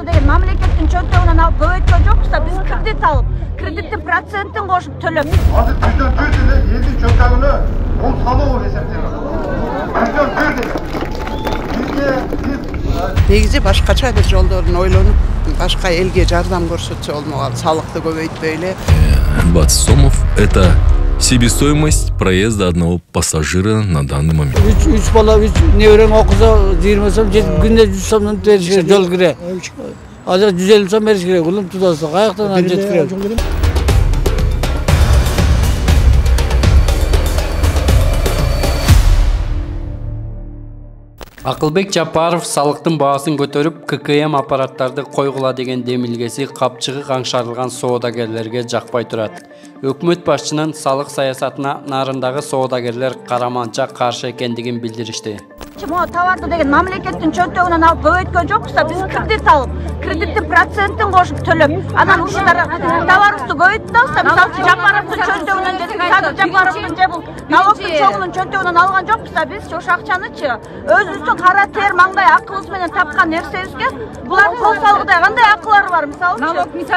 Деген мамлекеттин чөнтөгүнөн алып көбөйткөн жокпуз да, биз кредит алып, кредиттин процентин кошуп төлөп. Азыр жүздөн төрт эле элдин чөнтөгүнө бул салуу эсептелет. Жүздөн төрт эле. Негизи башкача бир жолдорун ойлонуп, башка элге жардам көрсөтсө болмок, салыкты көбөйтпөй эле. 20 сомов – это себестоимость проезда одного пассажира на данный момент. 3 бала, 3 неберең окуза 20 сом, күндө 100 сомдон бериш керек жол кире. Азыр 150 сом бериш керек, улум тутасы каяктан жетип кирет. Акылбек Жапаров салыктын баасын көтөрүп, ККМ аппараттарды койгула деген демилгеси капчыгы каңшарылган соодагерлерге жакпай турат. Өкмөт башчынын салык саясатына нарындагы соодагерлер караманча каршы экендигин билдиришти. Товарды деген мамлекеттин чөнтөгүнөн алып көбөйткөн жокпуз да, биз кредит алып, кредиттин процентин кошуп төлөп, анан ушулар товарыбызды көбөйттүбүз да, мисалы Жапаровдун чөнтөгүнөн же Садыр Жапаровдун же бул налогдун чогунун чөнтөгүнөн алган жокпуз да, биз ошол акчанычы өзүбүздүн кара тер маңдай акыбыз менен тапкан нерсебизге булардын кол салгыдай кандай акылары бар, мисалы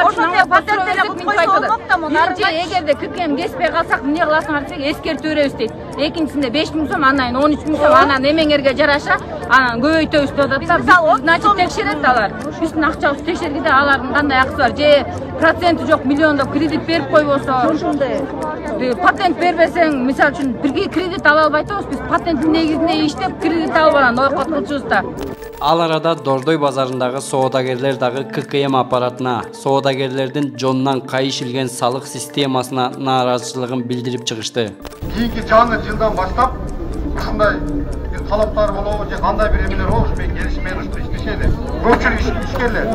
ошондой патент эле кылып койсо болмок да, муну эгерде ККМ кеспей калсак эмне кыласыңар десек, эскертүү беребиз дейт. Экинчисинде 5000 сом, анан 13000 сом, анан эмеңерге жараша, анан көбөйтөбүз деп атат да. Значит, текшерет алар. Биздин акчабызды текшергенде алардын кандай акысы бар, же проценти жок миллиондоп кредит берип койбосо, ошондой. Патент бербесең, мисалы үчүн бирге кредит ала албай атабыз, биз патенттин негизинде иштеп кредит алып анан ойкот кылчубуз да. Ал арада Дордой базарындагы соодагерлер дагы ККМ аппаратына, соодагерлердин жонунан кайышилген салык системасына нааразычылыгын билдирип чыгышты. Кийинки жаңы жылдан баштап ушундай бир талаптар болобу же кандай бир эмелер болобу, мен келишмей иштешели. Көпчүлүк ишкерлер.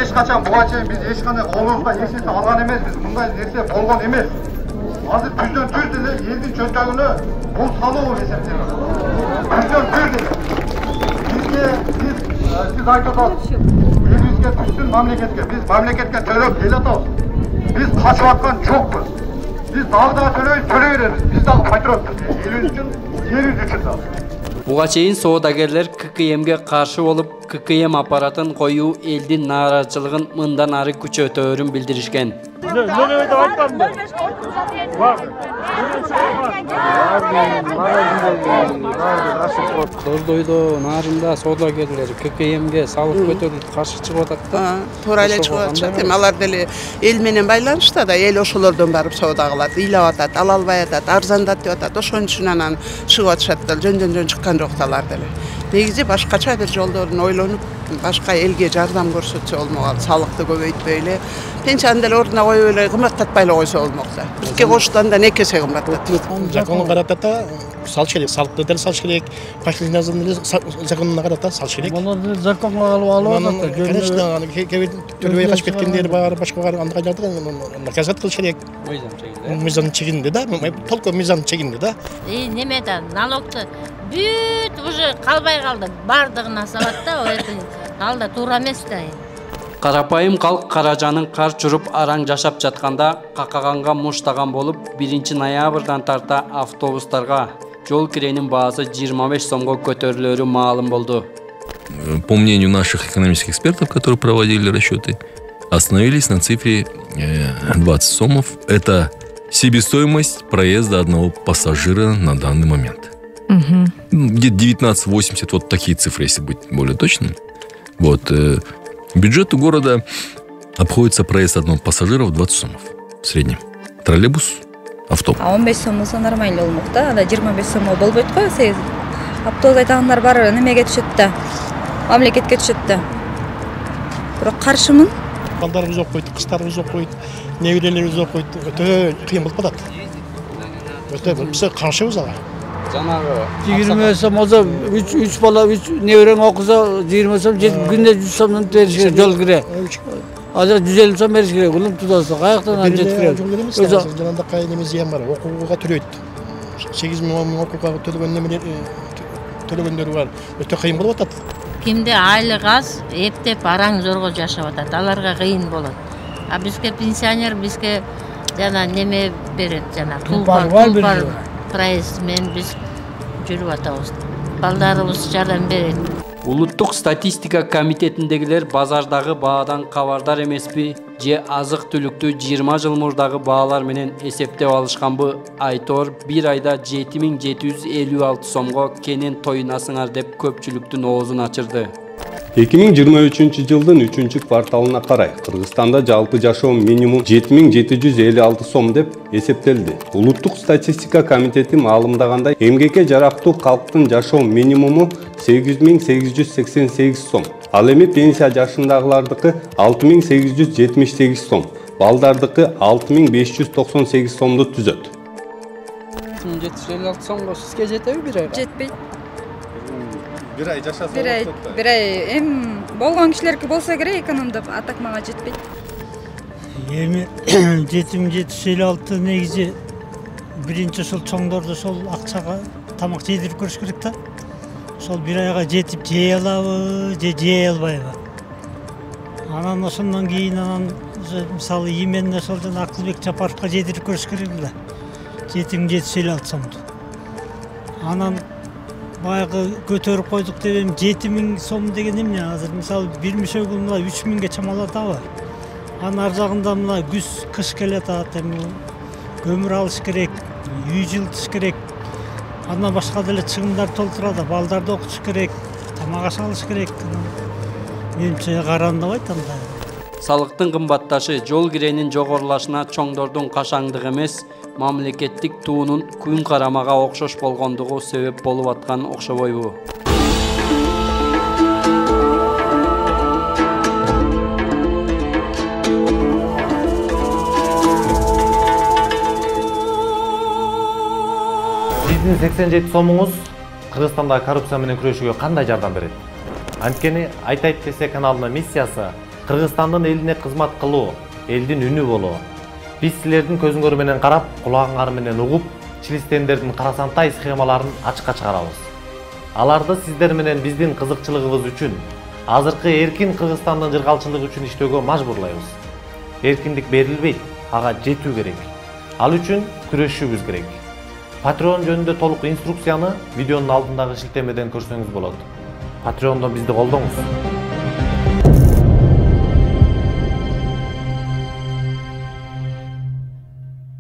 Эч качан буга чейин биз эч кандай колубузга эч нерсе алган эмеспиз. Мындай нерсе болгон эмес. Азыр жүздөн төрт эле элдин чөнтөгүнө бул салуу эсептелет. Жүздөн төрт эле. Siz айтып атасыз, элибизге түшсүн мамлекетке, биз мамлекетке төлөп келе атабыз. Биз качып аткан жокпуз. Биз дагы төлөй беребиз. Биз дагы патриотпуз. Элибиз үчүн, жерибиз үчүн дагы. Буга чейин соодагерлер ККМге каршы болуп, ККМ аппаратын коюу элдин нааразычылыгын мындан ары күчөтөөрүн билдиришкен. Дордойдо нарында соодагерлер ККМге салык көтөрүлүп каршы чыгып атат да. Туура эле чыгып атышат. Алар деле эл менен байланышта да, эл ошолордон барып соода кылат, ыйлап атат, ала албай атат, арзандат деп атат. Ошон үчүн анан чыгып атышат да, жөн чыккан жок алар деле. Негизи башкача бир жолдорун ойлонуп, башка элге жардам көрсөтсө болмок, салыкты көбөйтпөй эле. Пенсияны деле ордуна коюп эле кымбаттатпай эле койсо болмок да. Бизге коштуганда эки эсе кымбаттатат. Законго карата салыш керек, салыкты деле салыш керек, паштын законуна карата салыш керек. Булар законго алып атат. Конечно, кээ төлөбөй качып кеткендер бар, башка бар, андай жагдагы наказат кылыш керек. Мыйзам чегинде да, толку мыйзам чегинде да. Неме да, налогду бүт уже калбай калды, бардыгына салат да, ал да туура эмес да. Карапайым калк каражанын кар чуруп араң жашап жатканда какаганга муштаган болуп, 1 ноябрдан тарта автобустарга жол киренин баасы 25 сомго көтөрүлөрү маалым болду. По мнению наших экономических экспертов, которые проводили расчеты, остановились на цифре 20 сомов. Это себестоимость проезда одного пассажира на данный момент. Где-то 19,80, вот такие цифры, если быть более точным. Вот. Бюджету города обходится проезд одного пассажира в 20 сомов в среднем. Троллейбус, автобус. 15 сом болсо нормально болмок да, анда 25 сом болбойт го, сегиз. Автобус айтагандар бар, немеге түшөт да, мамлекетке түшөт да. Бирок каршымын. Балдарыбыз окуйт, кыздарыбыз окуйт, неберелерибиз окуйт, өтө кыйын болуп калат. Өтө биз каршыбыз ага. Жанагы 20 сом болсо 3 бала, 3 неберең окуза 20 сом, күндө 100 сомдон бериш керек жол кире. Азыр 150 сом бериш керек, улум тутасы каяктан жетип кирет. Жанагы кай неме зыян бар, окууга төлөйт. 8000 окууга төлөгөндөр бар. Өтө кыйын болуп атат. Кимде айлык аз, эптеп араң зорго жашап атат, аларга кыйын болот. А бизге пенсионер, бизге жана неме берет, жана тулпар проезд мен биз жүрүп атабыз. Балдарыбыз жардам берет. Улуттук статистика комитетиндегилер базардагы баадан кабардар эмеспи же азык-түлүктү 20 жыл мурдагы баалар менен эсептеп алышканбы? Айтор бир айда 7756 сомго кенен тоюнасыңар деп көпчүлүктүн оозун ачырды. 2023 жылдын 3-кварталына карай Кыргызстанда жалпы жашоо минимум 7756 сом деп эсептелди. Улуттук статистика комитети маалымдагандай, эмгекке жарактуу калктын жашоо минимуму 8888 сом. Ал эми пенсия жашындагылардыкы 6878 сом, балдардыкы 6598 сомду түзөт. 756 сомго сизге жетеби бир айга? Жетпейт. Bir ay жашаса Bir ay эми болгон кишилерге болсо керек экономдоп, атак мага жетпейт. Эми 7756 негизи биринчи ушул чоңдорду сол акчага тамак жейдирип көрүш керек да. Сол бир айга жетип жей алабы, же жей албайбы. Анан ошондон кийин мисалы именне сол жана Акылбек Жапаровго жейдирип көрүш керек эле. 7756 сомду. Анан баягы көтөрүп койдук деп эми 7000 сом деген эмне? Азыр мисалы бир мишөгү мына 3000ге чамалатабы? Анын ар жагында мына күз, кыш келатат, эми көмүр алыш керек, үй жылытыш керек. Андан башка деле чыгымдар толтурат, балдарды окутуш керек, тамак аш алыш керек. Менимче карандабайт анда. Салыктын кымбатташы жол киренин жогорулашына чоңдордун кашаңдыгы эмес, мамлекеттик туунун күн карамага окшош болгондугу себеп болуп аткан окшобойбу. Сиздин 87 сомуңуз Кыргызстандагы коррупция менен күрөшүүгө кандай жардам берет? Анткени айтайт десе каналдын миссиясы Кыргызстандын элине кызмат кылуу, элдин үнү болуу. Биз силердин көзүңөр менен карап, кулагыңар менен угуп, чилистендердин карасантай схемаларын ачыкка чыгарабыз. Аларды сиздер менен биздин кызыкчылыгыбыз үчүн, азыркы эркин Кыргызстандын жыргалчылыгы үчүн иштөөгө мажбурлайбыз. Эркиндик берилбейт, ага жетүү керек. Ал үчүн күрөшүүбүз керек. Patreon жөнүндө толук инструкцияны видеонун алдындагы шилтемеден көрсөңүз болот. Patreon'дон бизди колдоңуз.